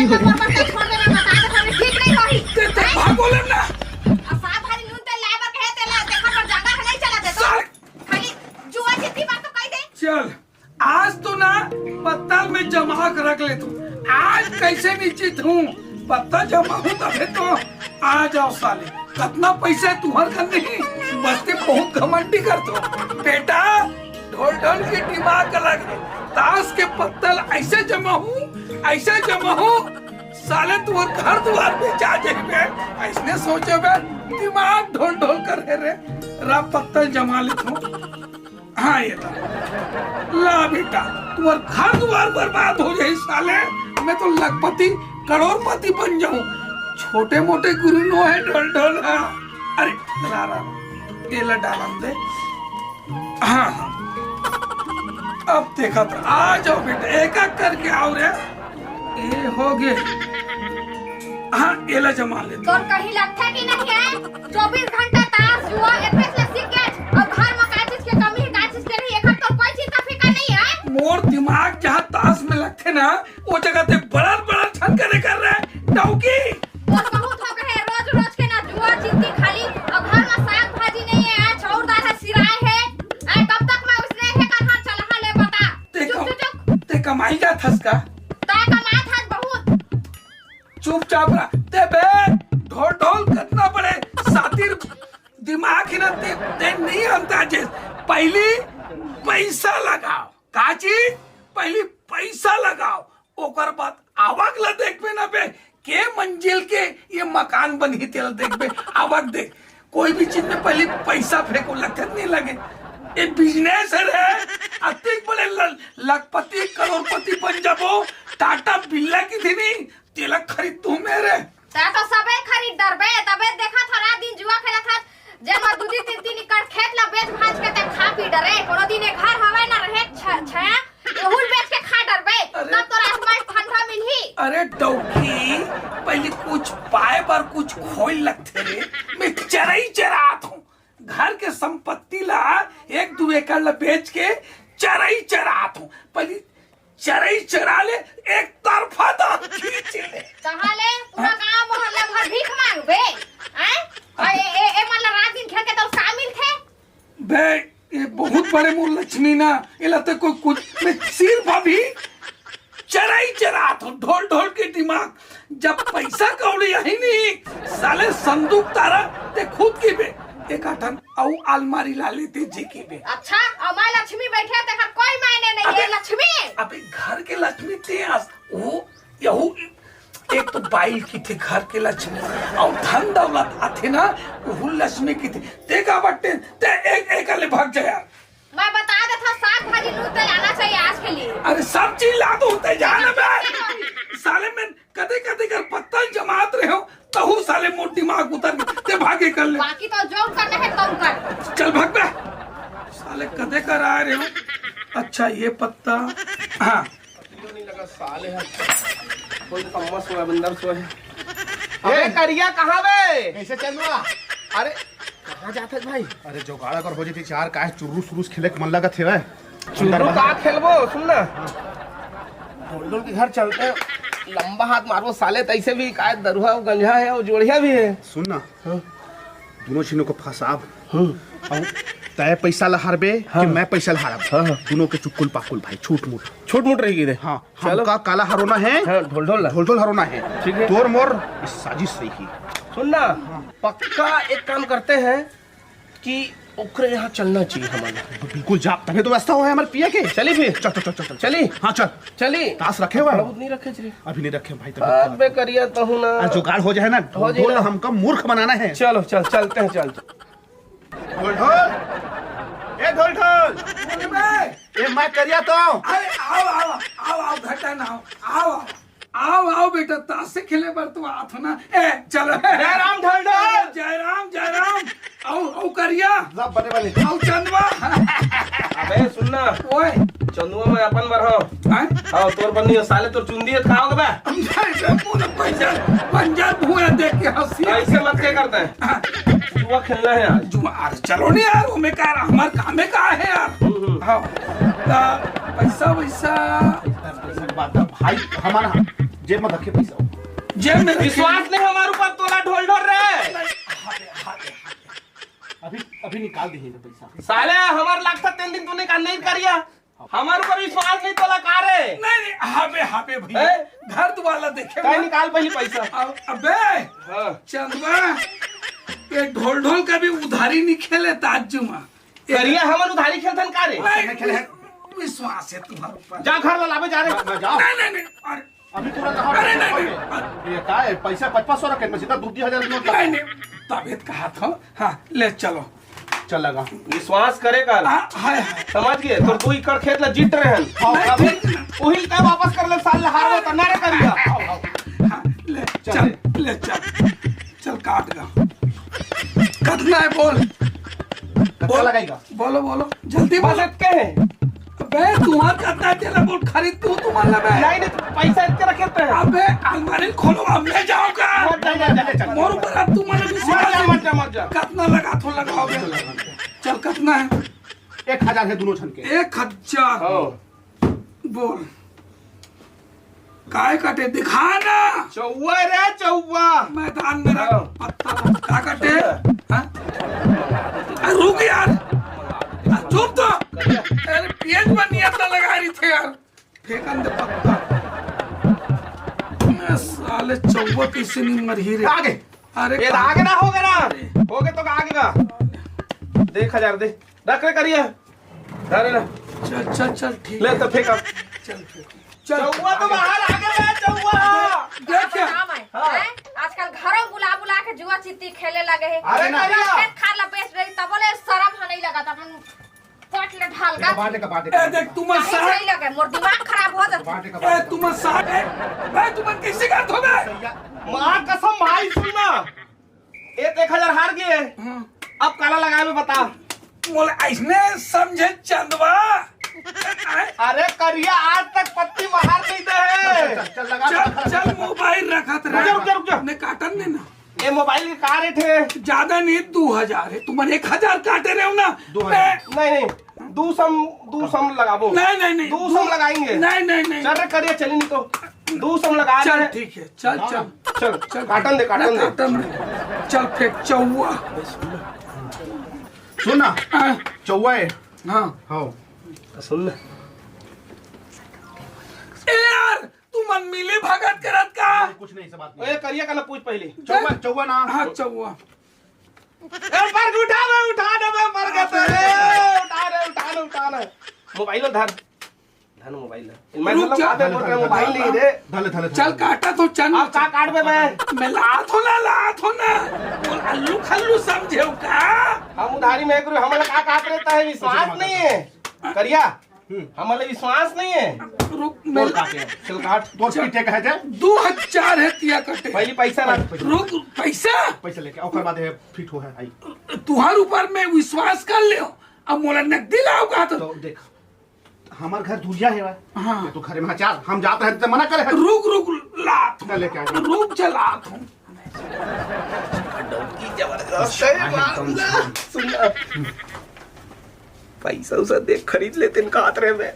छोड़ देना बता दे हमें ठीक नहीं रही ते भाग बोले ना अब साथ भारी नून तेल लाए बर कहे तेल देखा पर जगह है नहीं चला दे तो खाली जुआ जितनी बात तो कह दे। चल आज तो ना पत्तल में जमा कर रख ले तू। आज कैसे निश्चित हूँ पत्ता जमा हूँ तबे तो आ जाओ साले। कितना पैसा तुहर करने बस्ती बहुत घमंडी कर दो बेटा। ढोल ढोल की दिमाग अलग है। ताश के पत्तल ऐसे जमा हूँ साले तुहर घर द्वार पे जा जाए ऐसने सोचे बे दिमाग ढोल ढोल कर रे रा पत्तल जमा ले तू। हाँ ये ला बेटा तुम्हार घर द्वार बर्बाद हो जाए साले। मैं तो लखपति करोड़पति बन जाऊं। छोटे मोटे गुरु नो है ढोल ढोल। हाँ अरे ये ला डालम दे। हाँ हाँ अब देखा तो आ जाओ बेटा एक एक करके आओ रे। ये हो गए। हाँ ये ला जमा ले तो कहीं लगता कि नहीं है 24 घंटा ताश जुआ एफएस क्रिकेट और घर में का चीज के कमी है का चीज के नहीं एक तो कोई चीज का फिकर नहीं है। मोर दिमाग जहाँ ताश में लगते ना वो जगह ते बड़ा बड़ा छनकने कर रहे हैं डौकी। और बहुत हो गए रोज रोज के ना जुआ जीती खाली और घर में साग भाजी नहीं है चाउर दाल है सिराय है कब तक मैं उसने है का हाथ चला ले बता। ते कमाई जा थस का ता कमा था बहुत चुपचाप रहा ते बे ढोल ढोल करना पड़े सातिर दिमाग ही ना ते नहीं अंदाजे। पहली पैसा लगाओ काची पहली पैसा लगाओ ओकर बाद आवक ला देख बे ना बे के मंजिल के ये मकान बनी तेल देख बे आवक देख। कोई भी चीज में पहले पैसा फेंको लगत नहीं लगे। ये बिजनेस है अतिक बड़े लखपति करोड़पति बन जाबो। टाटा बिल्ला की थी नहीं तिलक खरीद तू मेरे ता तो सबे खरीद डरबे तबे देखा था रात दिन जुआ खेला था जे मैं दूधी तीन तीन कर खेत ला बेच भाज के ते खा पी डरे कोनो दिन घर हवे ना रहे छया एहुल बेच के खा डरबे तब तो रात ठंडा मिलही। अरे डौकी पहले कुछ पाए पर कुछ खोल लगते रे। मैं चराई चरात हूँ घर के संपत्ति ला 1-2 एकड़ ला बेच के चराई चरात हूँ। पहले चराई चरा ले एक तरफा दाम खींच ले कहां ले पूरा गांव मोहल्ला भर भीख मांगबे हैं ए मतलब रात दिन खेल के तो शामिल थे बे। ये बहुत बड़े मूल लक्ष्मी ना ये लगता कोई कुछ मैं सिर्फ अभी चराई चरात हूँ ढोल ढोल के दिमाग। जब पैसा कौड़ी यही नहीं साले संदूक तारा ते खुद की बे एक आठन औ अलमारी ला लेते जी की बे। अच्छा अमाय लक्ष्मी बैठे ते कोई मायने नहीं है लक्ष्मी। अबे घर के लक्ष्मी थे वो यहू एक तो बाइल की थी घर के लक्ष्मी और धन दौलत आते ना वो लक्ष्मी की थी ते का बट्टे ते एक ले भाग जाया। मैं बता देता साग भाजी नून तेल आना चाहिए आज के लिए। अरे सब चीज ला दो ते जाना बे साले में कदे कदे कर पत्तल जमात रहे हो तहु साले मोर दिमाग उतर ते भागे कर ले बाकी तो जो करना है तुम कर चल भाग बे साले कदे कर आ रहे हो। अच्छा ये पत्ता हाँ नहीं लगा साले है कोई कम्मा सोया बंदर सोया। अबे करिया कहाँ बे कैसे चल रहा? अरे कहाँ जाते भाई? अरे जोगाड़ अगर हो जाती चार का चुर्रूस उरूस खेले के मन लगा थे वह चुरू का खेलबो सुन ना ढोल के घर चलते हैं लंबा हाथ मारो साले तैसे भी काय दरुहा गंजा है और जोड़िया भी है। सुन ना दोनों चीनों को फंसाब और तय पैसा लहारबे कि मैं पैसा लहारब दोनों के चुक्कुल पाकुल भाई छूट मूट रहेगी रे। हाँ हमका काला हरोना है ढोल ढोल हरोना है ठीक है तोर मोर साजिश रही ही। सुन ना पक्का एक काम करते हैं कि ओकरे यहाँ चलना चाहिए हमारा। बिल्कुल जा तभी तो व्यवस्था हुआ है हमारे पिया के। चली फिर चल चल चल चल चली हाँ चल चली ताश रखे हुआ बहुत नहीं रखे चली अभी नहीं रखे भाई अबे करिया तो हूँ ना जुगाड़ हो जाए ना ढोल हमका मूर्ख बनाना है। चलो चल चलते हैं चल ढोल ढोल ए ढोल ढोल ए मैं करिया तो अरे आओ घटा ना आओ बेटा ताश से खेले पर तू आथ ना ए चलो जय राम ढोल ढोल जय राम आओ करिया सब बने बने आओ चंदवा। अबे सुनना ओए चंदुआ में अपन बार हो आओ तोर बन्नी साले तोर चुंदी है खाओगे बे हम जाए पूरा पंजाब भूया देख के हंसी ऐसे मत क्या करते हैं जुआ खेलना है आज जुआ चलो नहीं यार वो में कह रहा हमारे कामे का है यार। हाँ पैसा वैसा बात है भाई हमारा जेब में रखे पैसा जेब में विश्वास नहीं हमारे ऊपर तोला ढोल ढोल रहे। अभी निकाल दिए पैसा। साले हमारे लगता 3 दिन तूने का नहीं करिया, हमारे ऊपर विश्वास नहीं तोला का रे। नहीं हाबे भैया घर वाला देखे कहीं निकाल पहले पैसा। अबे चंदवा ये ढोल ढोल का भी उधारी नहीं खेले ताजुमा करिया हमारे उधारी खेलथन का रे। विश्वास है तुम्हारे ऊपर। जा घर लावे जा रे। नहीं अरे अभी पूरा कहा अरे नहीं ये क्या है पैसा 500 रखे में सीधा 2,000 नहीं तबियत कहा था। हाँ ले चलो चल लगा विश्वास करे कर। हाय समझ गए तो तू इकड़ खेत ला जीत रहे हैं वही का वापस कर ले साल हार तो ना रे करिया। ले चल काट गा कटना है बोल लगाएगा बोलो जल्दी बोल के है अबे तुम्हार कितना तेला बोल खरीद तू तुम्हारा नहीं पैसा इतने रखे थे। अबे अलमारी खोलो अब मैं जाऊंगा मोर ऊपर अब तुम्हारा विश्वास मत जा कितना लगा तो लगाओगे चल कितना है 1,000 है दोनों छन के 1,000 बोल काय कटे दिखाना चौवा रे चौवा मैदान में रख पत्ता का कटे रुक यार चुप तो अरे पेज में नियत लगा रही थे यार फेंकन दे पत्ता साले चौवा कैसे नहीं मर ही रे आगे अरे ये आगे ना होगा ना होगे तो आगे का दे 1,000 दे रख रे करिए अरे ना चल ठीक ले तो फेंक चल चौवा तो बाहर आ गया चौवा देखिए आजकल घरों बुला के जुआ चित्ती खेले लगे है। अरे करिया खा ला बेच रही तब बोले शर्म नहीं लगा था अपन पट ले ढाल का ए देख तुम सही लगे मोर दिमाग खराब हो जाता ए तुम साथ है भाई तुम किसी का तो बे मां कसम भाई सुनना 1,000 हार गए अब काला लगाए में बता बोले ऐसने समझे चंदवा अरे करिया आज तक पत्ती बाहर नहीं दे चल मोबाइल रखा रुक जा। ने काटन ने ना ये मोबाइल के का रेट है ज्यादा नहीं 2,000 है तुम्हारे 1,000 काटे रहे हो ना नहीं 200 लगाबो नहीं 200 लगाएंगे नहीं चल रे करिए चली नहीं तो 200 लगा चल ठीक है चल काटन दे चल फेंक चौवा सुनना चौवा है हाँ सुन यार तू मन मिली भगत करत का कुछ नहीं, बात नहीं। करिया का ना पूछ पहले चौवा ना। हाँ चौवा पर उठा दे मर गए उठा ले मोबाइल धर मोबाइल मैं मोबाइल नहीं दे चल काटा तो चल अब का काट में मैं लात हो ना बोल अल्लू खल्लू समझे का हम उधारी में करो हमारा का काट रहता है विश्वास नहीं है करिया हमारे विश्वास नहीं है रुक चल काट तो कितने का है 2,000 है तिया कटे पहली पैसा ना रुक पैसा लेके और बाद है फिट हो है आई तुहार ऊपर में विश्वास कर ले अब मोला नकदी लाओगा तो देख हमारे घर दूरिया है हाँ तो घर में चार हम जाते हैं तो मना करे रुक लात लेके आ रुक चलात हूँ पैसा उसा देख खरीद लेते इनका हाथ रहे में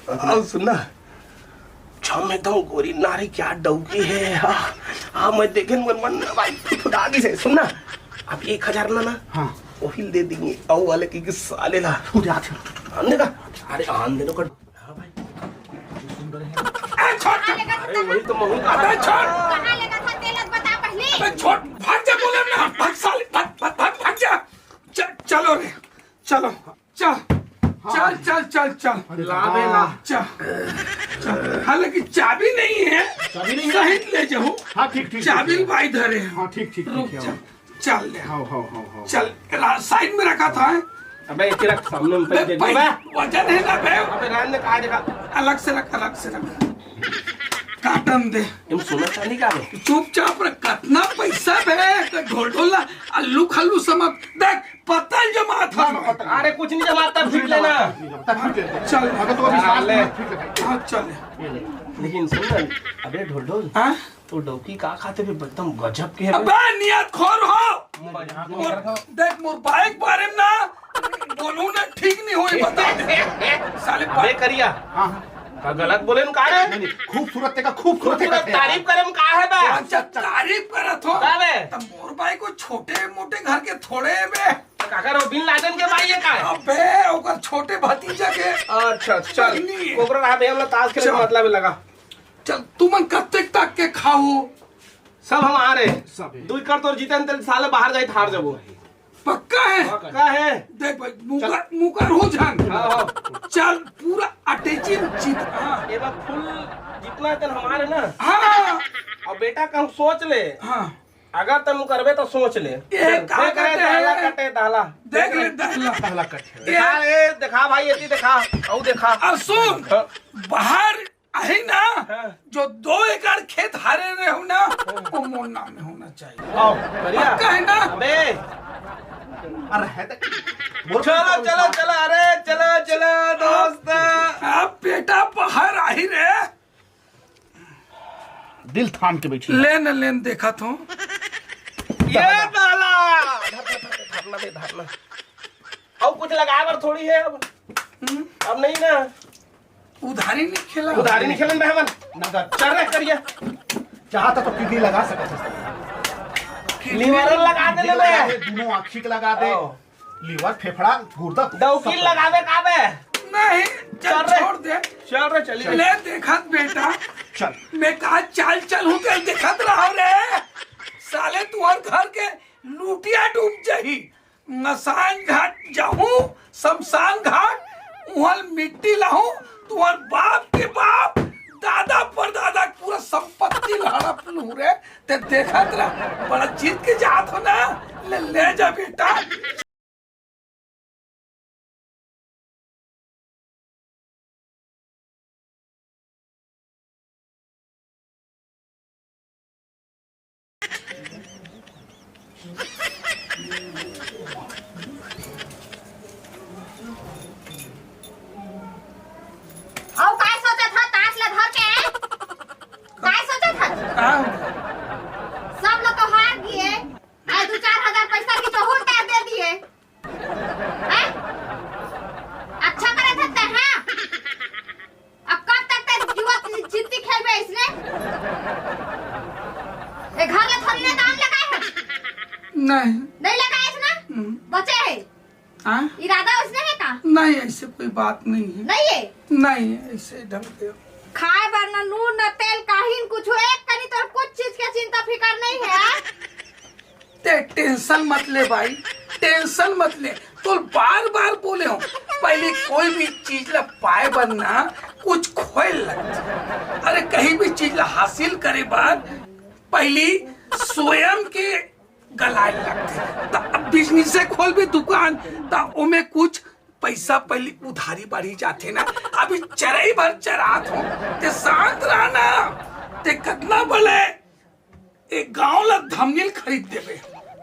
अब सुनना छम एकदम गोरी नारी क्या डौकी है हाँ मैं देखे मन भाई फुटागी से सुनना अब 1,000 ना हाँ वही दे देंगे औ वाले की साले ला आने का अरे आन देनो कर हाँ भाई अरे वही तो महू का कहाँ लेगा था तेलत बता पहले छोड़ भाग जा बोले ना भाग साले भाग जा चलो रे चलो चल लावे ला हालांकि चाबी नहीं है सहित ले जाओ हाँ ठीक चाबी भाई धरे हाँ ठीक चल ले हाँ चल साइड में रखा था अबे इतने रख सामने में पैसे दे वजन है ना बे अबे रहने कहा जगह अलग से रख काटन दे तुम सोना चांदी का है चुपचाप रख कितना पैसा बे ढोल अल्लू खल्लू समझ देख पत्तल जमा था अरे कुछ नहीं जमा तब फिट लेना चल अगर तो अभी हाँ चल लेकिन सुन अबे ढोल हाँ तो डौकी का खाते भी एकदम गजब के है अबे नियत खोर हो देख मोर बाइक बारे में ना बोलू ना ठीक नहीं होई बता दे साले अबे करिया गलत बोले का रे? नहीं, खूबसूरत तेका खूबसूरत तारीफ करे का है बे? अच्छा तारीफ करत हो का बे? तो मोर भाई को छोटे मोटे घर के थोड़े बे। काका रो बिन लादेन के भाई है का? अबे ओकर छोटे भतीजा के। अच्छा चल नहीं। कोकरा रहा बे हमला ताश खेले चल। मतलब लगा। चल तुमन कत्ते तक के खाओ? सब हम आ रहे सब है। 2 कर तोर जीतन तेल साले बाहर जाई हार जबो। पक्का है? का है? देख भाई मुकर हो जान। हां चल पूरा अटैचिंग जीत। हाँ ये बात फुल जितना तेल हमारे ना। हाँ अब बेटा का हम सोच ले हाँ अगर तुम करबे तो सोच ले। का देख रहे कहते दाला हैं? कटे दाला देख ले दहला। पहला कट है। दिखा ए दिखा भाई ये दिखा औ दिखा। अब सुन बाहर आहे ना हाँ। जो 2 एकड़ खेत हारे रहे हो ना वो मोर नाम में होना चाहिए। आओ बढ़िया पक्का है ना? अबे अरे है तो चलो चलो चलो अरे चलो चलो दोस्त। अब बेटा बाहर आई रे। दिल थाम के बैठी। लेन देखा तो ये डाला धरना दे धरना। और कुछ लगाए बर थोड़ी है अब नहीं ना उधारी नहीं खेला। उधारी नहीं खेलन बहमन नगद चल रे करिए चाहता तो किडनी लगा सकते। लीवर लगा दे ले बे। दोनों आँखी के लगा दे, लीवर फेफड़ा गुर्दा दौकील लगावे का बे। नहीं चल चल रे। छोड़ दे। चल रे चलिए ले देखा बेटा चल। मैं कहा चल हूँ तेल देखत रहा रे। साले तुहर घर के लूटिया डूब जाही। मसान घाट जाऊं शमशान घाट वहाँ मिट्टी लाऊं तुहर बाप के बाप दादा परदादा पूरा संपत्ति हड़प लूं रे। ते देखत रहा बड़ा जीत के जात हो ना। ले जा बेटा। और काय सोचा था ताश ला धर के? काय सोचा था? सब लोग तो हार गए। आज 2-4 हजार पैसा की तो हुट दे दिए। हैं? अच्छा करे थे ते हैं? अब कब तक ते जुआ जीतती खेलबे इसने? ए घर ले थोड़ी ना दाम लगाए है? नहीं लगाए है ना? बचे है। हाँ? इरादा उसने है का? नहीं ऐसे कोई बात नहीं है। नहीं है। नहीं ऐसे ढंग से खाए बर न नून न तेल काहीन कुछ एक कनी तो कुछ चीज के चिंता फिकर नहीं है। ते टेंशन मत ले भाई, टेंशन मत ले। तो बार बोले हो पहले कोई भी चीज ला पाए बनना कुछ खोए लगता। अरे कहीं भी चीज ला हासिल करे बाद पहली स्वयं के गलाए लगते। तो अब बिजनेस से खोल भी दुकान तो ओमे कुछ पैसा पहले उधारी बढ़ी जाते ना। अभी चराई भर चरात हो ते शांत रहना। ते कितना बोले एक गांव ला धमनील खरीद देवे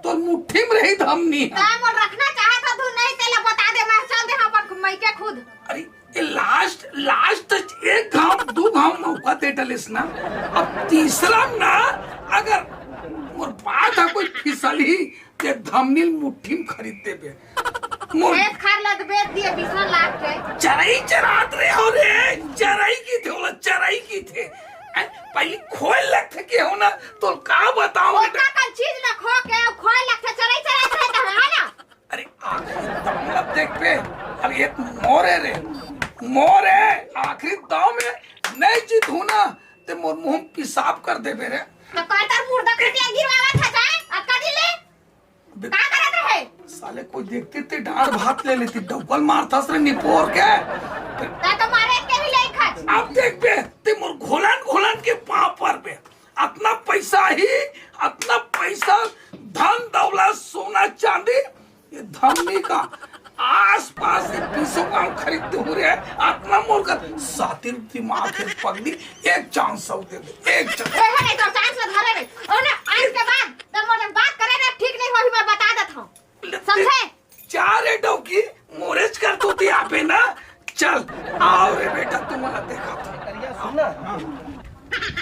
तो मुट्ठी में रही धमनी। टाइम और रखना चाहता तू नहीं तेला बता दे मैं चल दे यहाँ पर मैं के खुद। अरे ये लास्ट एक गांव 2 गांव मौका दे डलिस ना। अब तीसरा ना अगर मोर बात है कोई फिसली ते धमनील मुट्ठी में खरीद देवे। मोर खेत खार लग बेच दिए 20 लाख के। चराई चरात रहे हो रे। चराई की थे बोला चराई की थे। पहले खोल लगते के हो ना तो का बताओ ओका का चीज न खो के खोए लगते चराई चराई रहता है ना। अरे आखिरी दाम अब देख पे अब एक मोर है आखिरी दाम में नहीं जीत हूं ना ते मोर मुंह पेशाब कर दे बेरे। तो कहतर मुर्दा कटिया गिरवावा था जाए अब का दिले का करत रहे? साले कोई देखते ते डांड भात ले लेती डबल मारता सरे निपोर के। ता तो मारे के ही नहीं खच। अब देख पे ते मोर घोलन के पाँव पर पे अपना पैसा धन दौलत सोना चांदी ये धमनी का आस-पास से 20 गांव खरीदते हो रहे अपना मोर का सातिर दिमाग के पगड़ी एक चांस दे दे एक चांस। ओहे नहीं तो चांस ला धरे रे और ना आज के बाद तब मोरे बात करे ना ठीक नहीं होई मैं बता देता हूं समझे? 4 डौकी मोरेज कर तो ते आपे ना। चल आओ रे बेटा तुम्हारा देखा था करिया सुन ना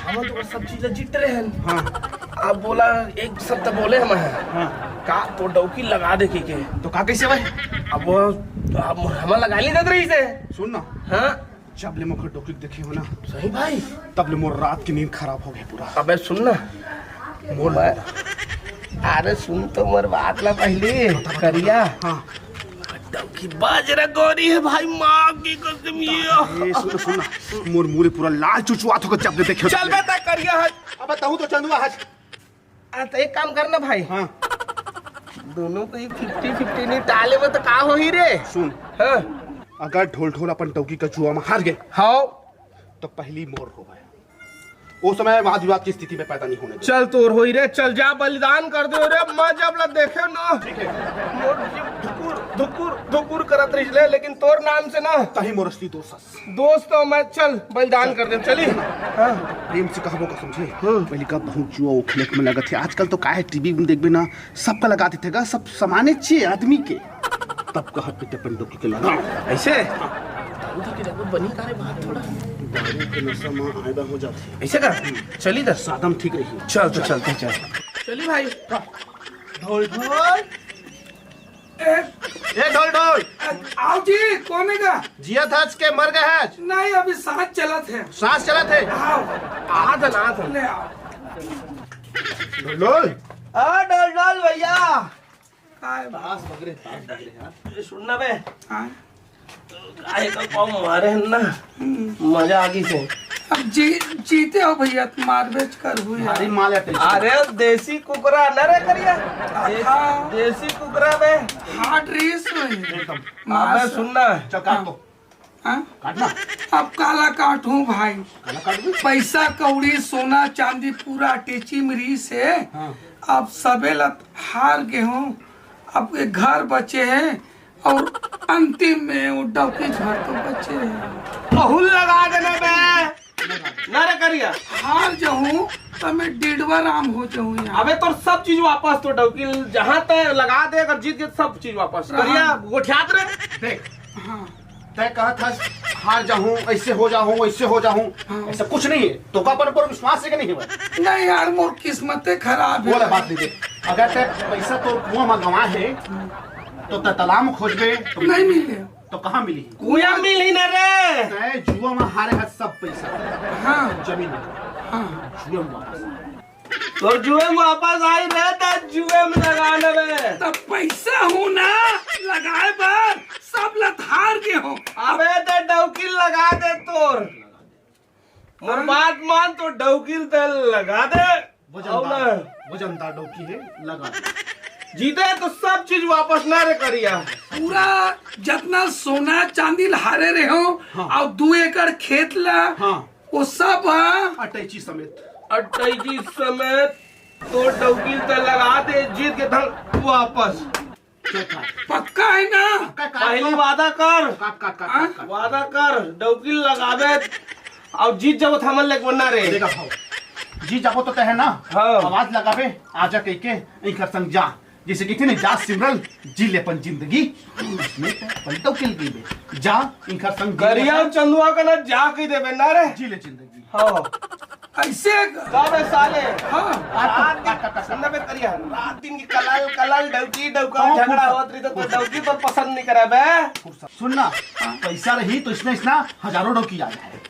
हम तो सब चीज जीत रहे हैं। हां अब बोला एक शब्द बोले हम हां का तो डौकी लगा दे के तो का कैसे भाई? अब हम लगा ली दे रही से सुन ना हां जब ले मुखर डोकी देखे हो ना सही भाई, तब ले मोर रात की नींद खराब हो गई पूरा। अबे सुन ना मोर अरे सुन तो मोर बात ला पहले करिया। हाँ डौकी बाजरा गोरी है भाई, माँ की कसम ये। सुन सुन ना मोर मुरे पूरा लाल चुचुआत होकर जब ले देखे। चल बेटा करिया है। अब बताऊं तो चंदुआ हज। तो एक काम करना भाई, हाँ दोनों को 50-50 नहीं डाले में तो का हो ही रे। सुन, हाँ अगर ढोल ढोल अपन डौकी का जुआ में हार गए हाँ तो पहली मोर हो गया। वो समय वाद विवाद की स्थिति में पैदा नहीं होने दे। चल तोर हो ही रे, चल जा बलिदान कर दे रे। मैं जब ला देखे ना मोर धुकुर धुकुर धुकुर करत रही, लेकिन तोर नाम से ना तही मोरस्ती दोस्त तो मैं चल बलिदान कर दे। चली हाँ प्रेम से कहबो का समझे। पहले का बहुत जुआ वो खेले में लगा थे। आजकल तो काहे टीवी में देखबे ना सबका लगा देते गा, सब समाने चाहिए आदमी के। तब का हट पे अपन डोकी के लगा ऐसे बनी करे बात थोड़ा दारू के नशा में आयदा हो जाती। ऐसे कर चली दर सादम ठीक रही। चल तो चलते चल। चली भाई ढोल ढोल ए ढोल ढोल आओ जी, कौन है का? जिया था के मर गए हैं। नहीं, अभी सांस चला थे। सांस चला थे। आओ ले आओ। ढोल ढोल डल डल भैया काय बा? पास बगरे सुनना बे, हाँ? काहे का पाँव मारे हैं ना, मजा आगी से। अब जीते हो भैया, मार बेच कर हुई अरे माल है। अरे देसी कुकरा न रे करिया, देसी कुकरा बे हार्ड रेस हुई। अबे सुनना चल काट दो। हाँ? काटना अब काला काटूं भाई। काला काट दो। पैसा कौड़ी सोना चांदी पूरा टेची मरी से हाँ। अब सबे लत हार गए हूँ। अब एक घर बचे हैं और अंतिम में वो डौकी घर तो बचे हैं। बहुल लगा देने बे न रे करिया। हार जाऊं तो मैं डेढ़वा राम हो जाऊं यहाँ। अबे तो सब चीज वापस तो डौकी जहाँ तय लगा दे, अगर जीत गए सब चीज वापस करिया गोठियात रे। देख हाँ तय कहा था हार जाऊं, ऐसे हो जाऊं, वैसे हो जाऊं। ऐसा कुछ नहीं है। तो का पर विश्वास है कि नहीं है? नहीं यार, मोर किस्मतें खराब बोला है। बात नहीं दे। अगर तय पैसा तो कुआं में गवा है तो तालाब में खोजबे तो नहीं मिले। तो कहाँ मिली? कुया मिली न रे। तय जुआ में हारे है सब पैसा। हाँ जमीन हाँ जुआ में वापस। तो जुए में वापस आई रहे तो जुए में लगाने में। तब पैसा हूँ ना लगाए बार सब लत हार गए हो। अबे तो डौकी लगा दे तोर, मोर बात मान तो डौकी तो लगा दे। वजनदार डौकी है, लगा दे। जीते तो सब चीज वापस ना रे करिया। पूरा जितना सोना चांदी हारे रहे हो। हाँ। और 2 एकड़ खेत ला। हाँ। वो सब अटैची समेत 28 समेत तो डौकी तो लगा दे, जीत के धन वापस। पक्का है ना? पहली वादा कर, काट काट काट काट काट। वादा कर डौकी लगावे और जीत जाओ थमन लेक बना रे। देखा भाव जी जाबो तो है ना। हाँ। आवाज लगावे आजा कह के इनकर संग जा, जैसे कि थे ना जा सिमरल जी ले अपन जिंदगी में पलटो किल की दे जा इनकर संग गरिया चंदुआ का ना जा के देवे ना रे। जी ले जिंदगी। हाँ ऐसे काबे साले। हाँ रात दिन सुनना बे करिया, रात दिन की कलाल कलाल डौकी डौका झगड़ा होत रही तो डौकी तो पसंद नहीं करे बे। सुनना पैसा रही तो इसमें इतना हजारों डौकी आ जाए।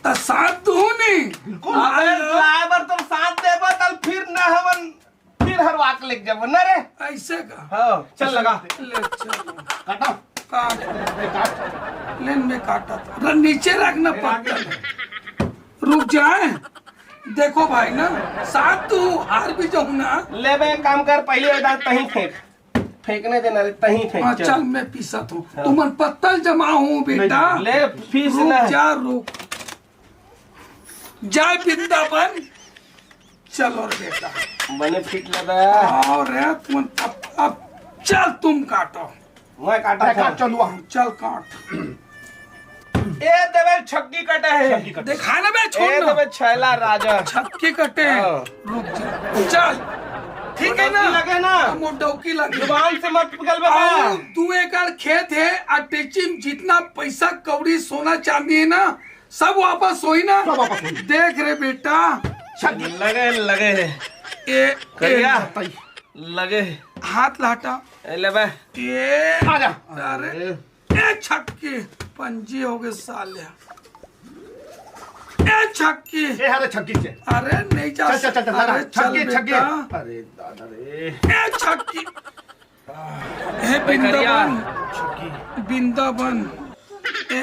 तो साथ तो हो नहीं। बिल्कुल। अबे ड्राइवर तुम साथ देबो तल फिर न हवन, फिर हर वाक लेके जाबो ना रे। ऐसे का हाँ चल लगा। ले चलो काटा काट। काट। लेन में काटा था, नीचे रखना पड़ता है। रुक जाए। देखो भाई ना, साथ तू हार भी जाऊं ना। ले बे काम कर, पहले डाल तहीं फेंक, फेंकने देना रे तहीं हाँ, फेंक। चल मैं पीसा तू। तुमन पत्तल जमा हूँ बेटा। ले फीस रुक ना। जा, रुक जय वृंदावन। चलो रे बेटा। बने फिट ले बे। और रे तुम अब चल तुम काटो। मैं काटा काट था। चलुआ चल काट। ए देवे छक्की कटे है। देखा ना बे, छोड़ ए ना। देवे छैला राजा। छक्के कटे। हाँ। रुक जा, चल ठीक है ना। लगे ना, वो डौकी लगे। जुबान से मत निकल बे। और 2 एकड़ खेत है। अटैची में जितना पैसा कौड़ी सोना चांदी है ना, सब वापस होई ना। सब वापस होई। देख रे बेटा। लगे लगे ए करिया लगे हाथ लाटा। ले बे। ये आजा। अरे ए छक्के पंजी हो गए साले। ए छक्की ए अरे छक्की से अरे नहीं जा चल चल चल अरे छक्की चल छक्की बेटा। अरे दादा रे ए छक्की हे बिंदाबन बिंदाबन ए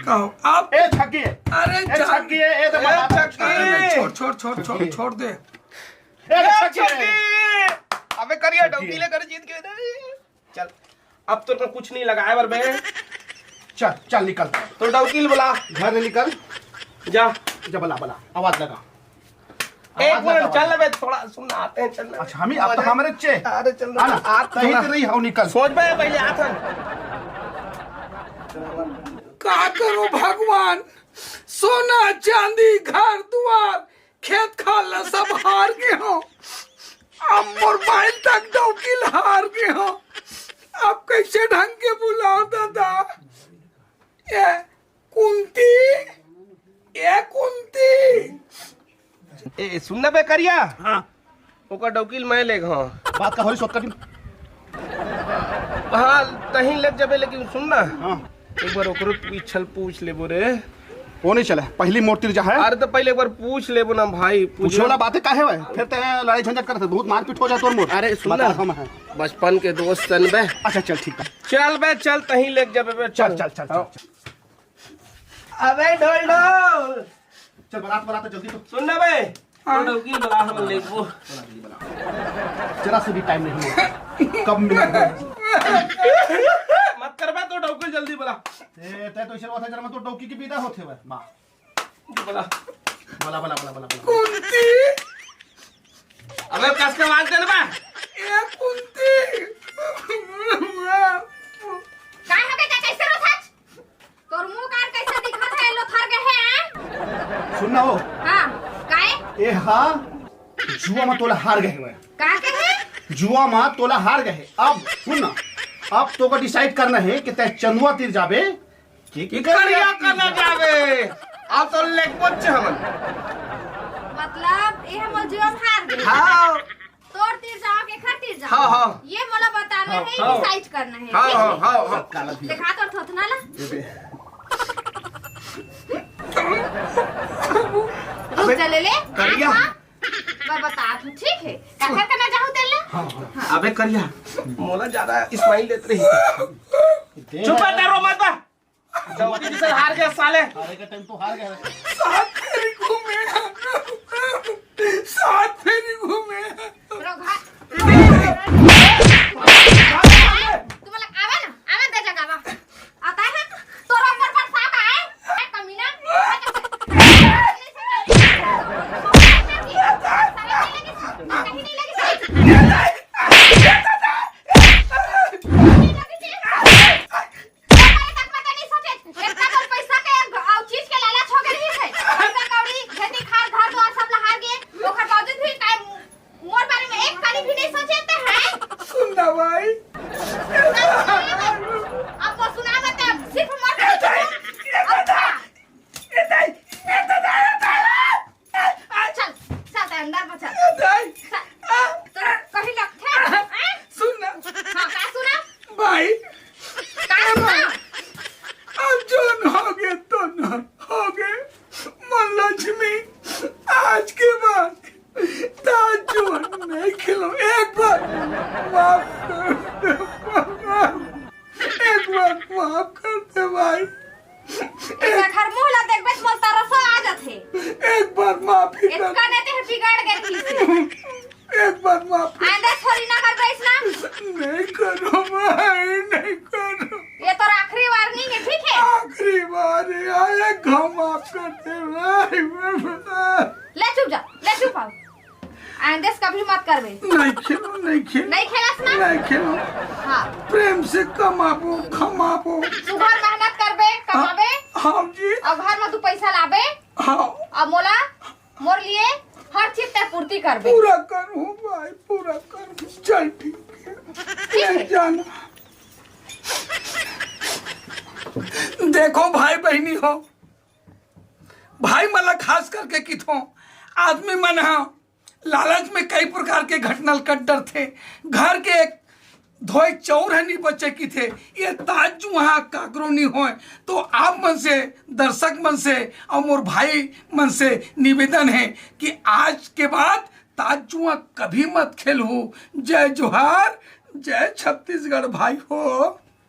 कहो आप ए छक्की अरे ए छक्की ए तो बता छोड़ छोड़ दे ए छक्की अबे करिया डौकी लेकर जीत गए। चल अब तो कुछ नहीं लगाए बर बे। चल चल निकल तो डौकील बुला, घर निकल जा जा बला बला आवाज लगा। एक मिनट चल बे, थोड़ा सुन आते हैं चल। अच्छा हम ही अब तो हमारे चे अरे चल आना आत कहीं तो नहीं हो निकल सोच बे पहले आथन। का करो भगवान, सोना चांदी घर द्वार खेत खाला सब हार गए हो, अब मोबाइल तक डौकील हार गए हो, अब कैसे ढंग के बुलाओ दादा। ये कुंती ये कुंती ए सुनना बे करिया, हां ओका डौकील मैं ले हाँ बात का होरी सोच कर हाँ तहीं लग जाबे, लेकिन सुनना हां एक बार ओकरो पीछल पूछ लेबो रे। वो नहीं चले पहली मोटी जा है। अरे तो पहले एक बार पूछ लेबो ना भाई, पूछे वाला बातें काहे है फिर ते लड़ाई झंझट करते बहुत मारपीट हो जाए तोर मोर। अरे सुनना हम है बचपन के दोस्त सन बे। अच्छा चल ठीक है चल बे चल तहीं लग जाबे बे, चल चल चल चल अबे ढोल ढोल चल बारात बारात जल्दी तो सुनना बे, तो डौकील बुला हम लेबो। जरा से भी टाइम नहीं है कब मिलेगा मत कर बे, तो डौकील जल्दी बुला। ए ते तो इसे जरा तो डौकी की विदा होथे बे मां बुला बला बला बला बला कुंती अबे कस के मांगते ना बे। ये कुंती काय हो गए कैसे रो सच तोर मुंह काट कैसे दिखत है लो थर गए हैं। सुनना हो हां काय ए हां जुआ में तोला हार गए हुए का के है जुआ में तोला हार गए। अब सुन अब तो को डिसाइड करना है कि ते चंदुआ तीर जाबे कि करिया करना जाबे। अब तो लेक पहुंच हमन। मतलब ये हम जीवन हार गए। हां तोर तीर जाओ के खर तीर जाओ। हाँ, हाँ। ये मोला बताना है, हाँ। डिसाइड करना है। हां ठीक हां है? हां हां काला भी दिखा तो थोथना ला रुक चले ले करिया। मैं बता तू ठीक है का करना चाहूं तेला। अबे करिया मोला ज्यादा इस्माइल देत रही। चुप है तेरो मत बा, डौकील से हार गया साले। हारे का टाइम तो हार गए साथ फेरी घूमे साथ फेरी घूमे रो घा तुम्हाला आवा ना आवा त्या जगावा आता है तोरा ऊपर पर साप है कमीना नहीं लगी पैसा के चीज के लालच हो गई है। कौड़ी खेती खार घर द्वार सब लहार गए ओकर बावजूद भी काय मोर बारे में एक कली भी नहीं सोचते हैं। सुनना भाई आपको सुना मत सिर्फ मोर चल चल अंदर में चल कहीं लगते सुनना हाँ का सुना भाई का सुना अब जो हो गए तो न हो गए मन लक्ष्मी आज के बाद ताज जो नहीं खिलो एक बार माफ कर दे एक बार माफ कर दे भाई इधर घर मुंह ला देख बस मोल तरस आ जाते एक बार माफी कर इसका नेते है बिगाड़ गए किसी एक बार माफी आइंदा छोरी ना कर बैस ना नहीं करो भाई नहीं करो ये तो आखिरी वार्निंग है ठीक है। आखिरी बार आया घाव माफ कर दे भाई ले चुप आओ आइंदा कभी मत करबे नहीं खेलो नहीं खेलो नहीं खेलस ना नहीं खेलो हाँ प्रेम से कमाबो खमाबो सुबह मेहनत करबे कमाबे हाँ जी और घर में तू पैसा लाबे हाँ और मोला मोर लिए हर चीज ते पूर्ति करबे। पूरा करूँ भाई पूरा करूँ चल ठीक है ले जाना। देखो भाई बहनी हो भाई मतलब खास करके किथों आदमी मन है लालच में कई प्रकार के घटना कट्टर थे। घर के एक धोए चौर नहीं बचे की थे ये ताज जुहा काकरो नहीं हो। तो आप मन से, दर्शक मन से और मोर भाई मन से निवेदन है कि आज के बाद ताज जुआ कभी मत खेलू। जय जोहार, जय छत्तीसगढ़ भाई हो।